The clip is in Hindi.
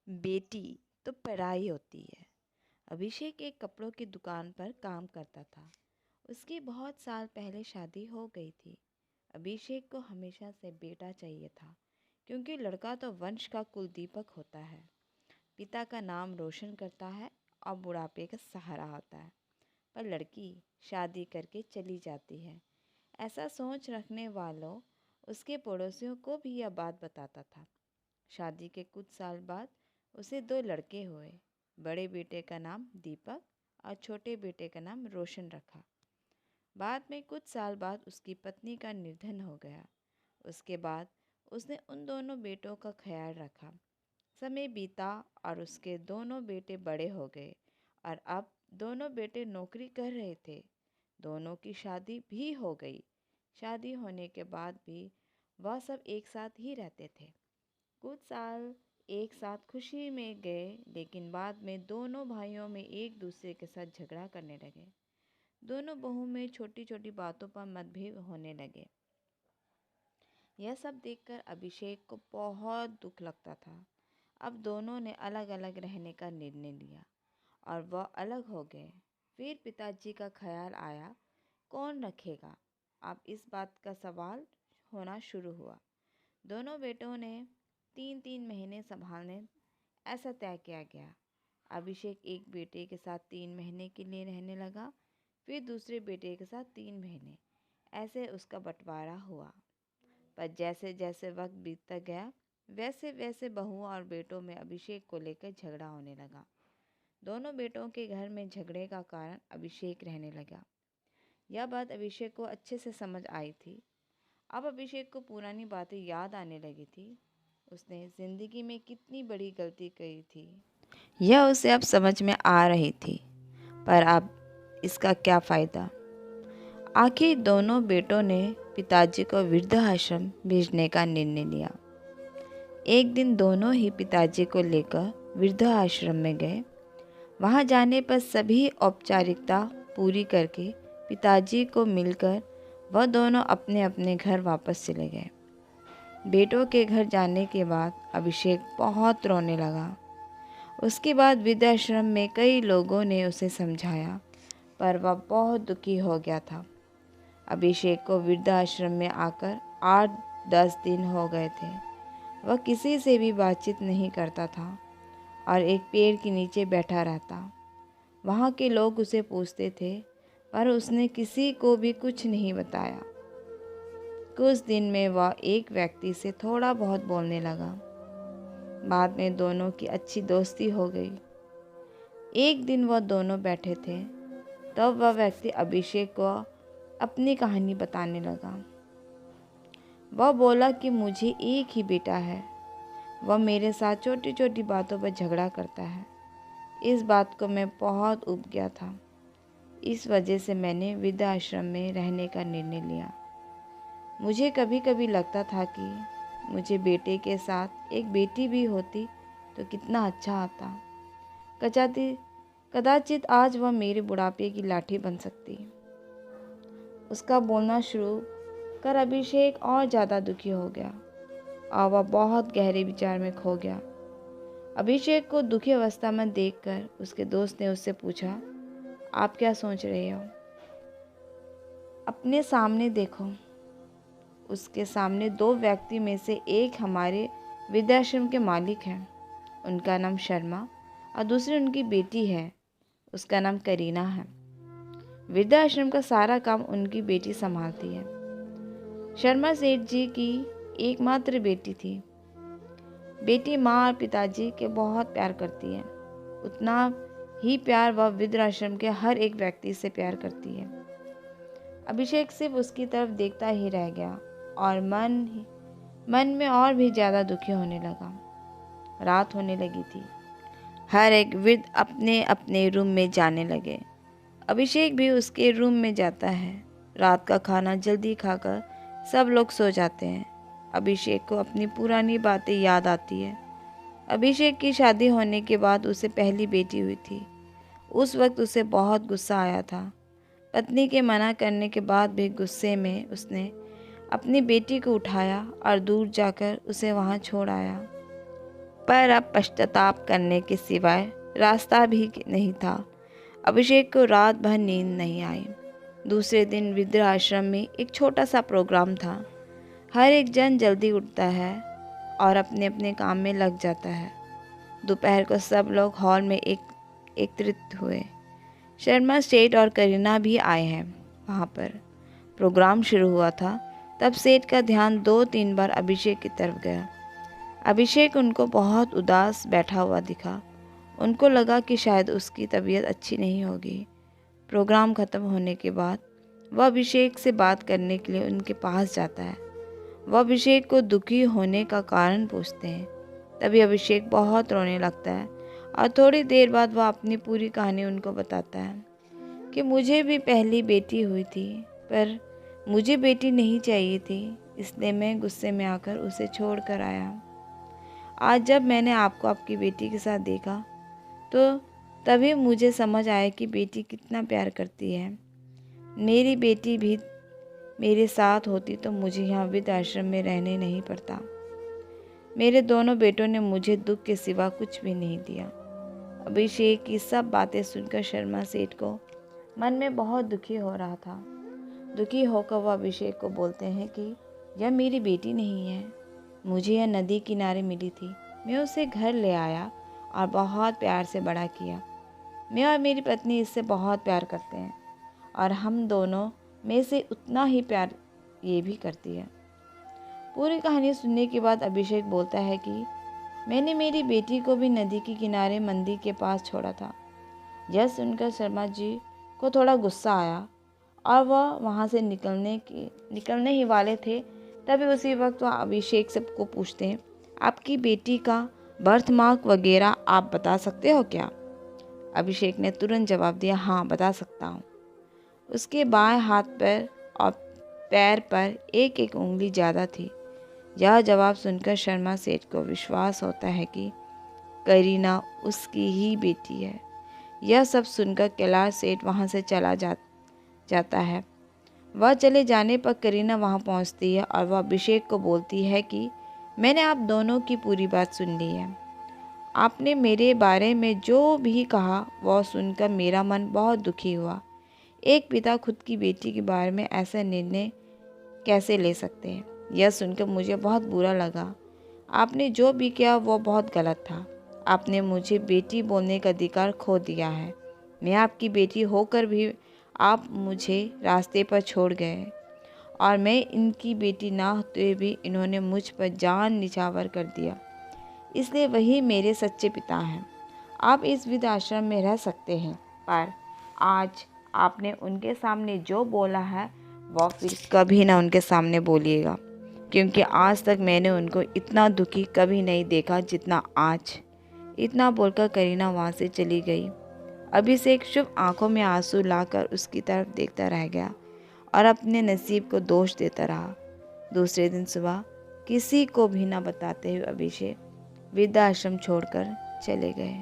बेटी तो पराई होती है। अभिषेक एक कपड़ों की दुकान पर काम करता था। उसकी बहुत साल पहले शादी हो गई थी। अभिषेक को हमेशा से बेटा चाहिए था, क्योंकि लड़का तो वंश का कुलदीपक होता है, पिता का नाम रोशन करता है और बुढ़ापे का सहारा होता है। पर लड़की शादी करके चली जाती है। ऐसा सोच रखने वालों उसके पड़ोसियों को भी यह बात बताता था। शादी के कुछ साल बाद उसे दो लड़के हुए। बड़े बेटे का नाम दीपक और छोटे बेटे का नाम रोशन रखा। बाद में कुछ साल बाद उसकी पत्नी का निधन हो गया। उसके बाद उसने उन दोनों बेटों का ख्याल रखा। समय बीता और उसके दोनों बेटे बड़े हो गए और अब दोनों बेटे नौकरी कर रहे थे। दोनों की शादी भी हो गई। शादी होने के बाद भी वह सब एक साथ ही रहते थे। कुछ साल एक साथ खुशी में गए, लेकिन बाद में दोनों भाइयों में एक दूसरे के साथ झगड़ा करने लगे। दोनों बहू में छोटी छोटी बातों पर मतभेद होने लगे। यह सब देखकर अभिषेक को बहुत दुख लगता था। अब दोनों ने अलग अलग रहने का निर्णय लिया और वह अलग हो गए। फिर पिताजी का ख्याल आया, कौन रखेगा? अब इस बात का सवाल होना शुरू हुआ। दोनों बेटों ने 3-3 महीने संभालने ऐसा तय किया गया। अभिषेक एक बेटे के साथ 3 महीने के लिए रहने लगा, फिर दूसरे बेटे के साथ 3 महीने। ऐसे उसका बंटवारा हुआ। पर जैसे जैसे वक्त बीतता गया, वैसे वैसे बहुओं और बेटों में अभिषेक को लेकर झगड़ा होने लगा। दोनों बेटों के घर में झगड़े का कारण अभिषेक रहने लगा। यह बात अभिषेक को अच्छे से समझ आई थी। अब अभिषेक को पुरानी बातें याद आने लगी थी। उसने जिंदगी में कितनी बड़ी गलती करी थी, यह उसे अब समझ में आ रही थी। पर अब इसका क्या फ़ायदा? आखिर दोनों बेटों ने पिताजी को वृद्धाश्रम भेजने का निर्णय लिया। एक दिन दोनों ही पिताजी को लेकर वृद्धाश्रम में गए। वहां जाने पर सभी औपचारिकता पूरी करके पिताजी को मिलकर वह दोनों अपने अपने घर वापस चले गए। बेटों के घर जाने के बाद अभिषेक बहुत रोने लगा। उसके बाद वृद्धाश्रम में कई लोगों ने उसे समझाया, पर वह बहुत दुखी हो गया था। अभिषेक को वृद्धाश्रम में आकर 8-10 दिन हो गए थे। वह किसी से भी बातचीत नहीं करता था और एक पेड़ के नीचे बैठा रहता। वहाँ के लोग उसे पूछते थे, पर उसने किसी को भी कुछ नहीं बताया। कुछ दिन में वह एक व्यक्ति से थोड़ा बहुत बोलने लगा। बाद में दोनों की अच्छी दोस्ती हो गई। एक दिन वह दोनों बैठे थे, तब वह व्यक्ति अभिषेक को अपनी कहानी बताने लगा। वह बोला कि मुझे एक ही बेटा है। वह मेरे साथ छोटी छोटी बातों पर झगड़ा करता है। इस बात को मैं बहुत ऊब गया था। इस वजह से मैंने वृद्धाश्रम में रहने का निर्णय लिया। मुझे कभी कभी लगता था कि मुझे बेटे के साथ एक बेटी भी होती तो कितना अच्छा आता। कदाचित आज वह मेरे बुढ़ापे की लाठी बन सकती। उसका बोलना शुरू कर अभिषेक और ज़्यादा दुखी हो गया और वह बहुत गहरे विचार में खो गया। अभिषेक को दुखी अवस्था में देखकर उसके दोस्त ने उससे पूछा, आप क्या सोच रहे हो? अपने सामने देखो। उसके सामने दो व्यक्ति में से एक हमारे वृद्धाश्रम के मालिक हैं। उनका नाम शर्मा और दूसरी उनकी बेटी है, उसका नाम करीना है। वृद्धाश्रम का सारा काम उनकी बेटी संभालती है। शर्मा सेठ जी की एकमात्र बेटी थी। बेटी माँ और पिताजी के बहुत प्यार करती है। उतना ही प्यार वह वृद्धाश्रम के हर एक व्यक्ति से प्यार करती है। अभिषेक सिर्फ उसकी तरफ देखता ही रह गया और मन में और भी ज़्यादा दुखी होने लगा। रात होने लगी थी। हर एक वृद्ध अपने अपने रूम में जाने लगे। अभिषेक भी उसके रूम में जाता है। रात का खाना जल्दी खाकर सब लोग सो जाते हैं। अभिषेक को अपनी पुरानी बातें याद आती है। अभिषेक की शादी होने के बाद उसे पहली बेटी हुई थी। उस वक्त उसे बहुत गुस्सा आया था। पत्नी के मना करने के बाद भी गुस्से में उसने अपनी बेटी को उठाया और दूर जाकर उसे वहां छोड़ आया। पर अब पश्चाताप करने के सिवाय रास्ता भी नहीं था। अभिषेक को रात भर नींद नहीं आई। दूसरे दिन वृद्धाश्रम में एक छोटा सा प्रोग्राम था। हर एक जन जल्दी उठता है और अपने अपने काम में लग जाता है। दोपहर को सब लोग हॉल में एकत्रित हुए। शर्मा सेठ और करीना भी आए हैं वहाँ पर। प्रोग्राम शुरू हुआ था तब सेठ का ध्यान 2-3 बार अभिषेक की तरफ गया। अभिषेक उनको बहुत उदास बैठा हुआ दिखा। उनको लगा कि शायद उसकी तबीयत अच्छी नहीं होगी। प्रोग्राम ख़त्म होने के बाद वह अभिषेक से बात करने के लिए उनके पास जाता है। वह अभिषेक को दुखी होने का कारण पूछते हैं। तभी अभिषेक बहुत रोने लगता है और थोड़ी देर बाद वह अपनी पूरी कहानी उनको बताता है कि मुझे भी पहली बेटी हुई थी, पर मुझे बेटी नहीं चाहिए थी, इसलिए मैं गुस्से में आकर उसे छोड़ कर आया। आज जब मैंने आपको आपकी बेटी के साथ देखा तो तभी मुझे समझ आया कि बेटी कितना प्यार करती है। मेरी बेटी भी मेरे साथ होती तो मुझे यहाँ वृद्धाश्रम में रहने नहीं पड़ता। मेरे दोनों बेटों ने मुझे दुख के सिवा कुछ भी नहीं दिया। अभिषेक की सब बातें सुनकर शर्मा सेठ को मन में बहुत दुखी हो रहा था। दुखी होकर वह अभिषेक को बोलते हैं कि यह मेरी बेटी नहीं है, मुझे यह नदी किनारे मिली थी। मैं उसे घर ले आया और बहुत प्यार से बड़ा किया। मैं और मेरी पत्नी इससे बहुत प्यार करते हैं और हम दोनों में से उतना ही प्यार ये भी करती है। पूरी कहानी सुनने के बाद अभिषेक बोलता है कि मैंने मेरी बेटी को भी नदी के किनारे मंदिर के पास छोड़ा था। यह सुनकर शर्मा जी को थोड़ा गुस्सा आया और वह वहाँ से निकलने ही वाले थे। तभी उसी वक्त वह अभिषेक सबको पूछते हैं, आपकी बेटी का बर्थ मार्क वगैरह आप बता सकते हो क्या? अभिषेक ने तुरंत जवाब दिया, हाँ बता सकता हूँ। उसके बाएं हाथ पर और पैर पर एक एक उंगली ज़्यादा थी। यह जवाब सुनकर शर्मा सेठ को विश्वास होता है कि करीना उसकी ही बेटी है। यह सब सुनकर कैलाश सेठ वहाँ से चला जाता है। वह चले जाने पर करीना वहाँ पहुँचती है और वह अभिषेक को बोलती है कि मैंने आप दोनों की पूरी बात सुन ली है। आपने मेरे बारे में जो भी कहा वह सुनकर मेरा मन बहुत दुखी हुआ। एक पिता खुद की बेटी के बारे में ऐसा निर्णय कैसे ले सकते हैं? यह सुनकर मुझे बहुत बुरा लगा। आपने जो भी किया वो बहुत गलत था। आपने मुझे बेटी बोलने का अधिकार खो दिया है। मैं आपकी बेटी होकर भी आप मुझे रास्ते पर छोड़ गए और मैं इनकी बेटी ना होते हुए भी इन्होंने मुझ पर जान निछावर कर दिया। इसलिए वही मेरे सच्चे पिता हैं। आप इस वृद्धाश्रम में रह सकते हैं, पर आज आपने उनके सामने जो बोला है वह फिर कभी ना उनके सामने बोलिएगा, क्योंकि आज तक मैंने उनको इतना दुखी कभी नहीं देखा जितना आज। इतना बोलकर करीना वहाँ से चली गई। अभिषेक शुभ आंखों में आंसू लाकर उसकी तरफ देखता रह गया और अपने नसीब को दोष देता रहा। दूसरे दिन सुबह किसी को भी न बताते हुए अभिषेक वृद्धाश्रम छोड़कर चले गए।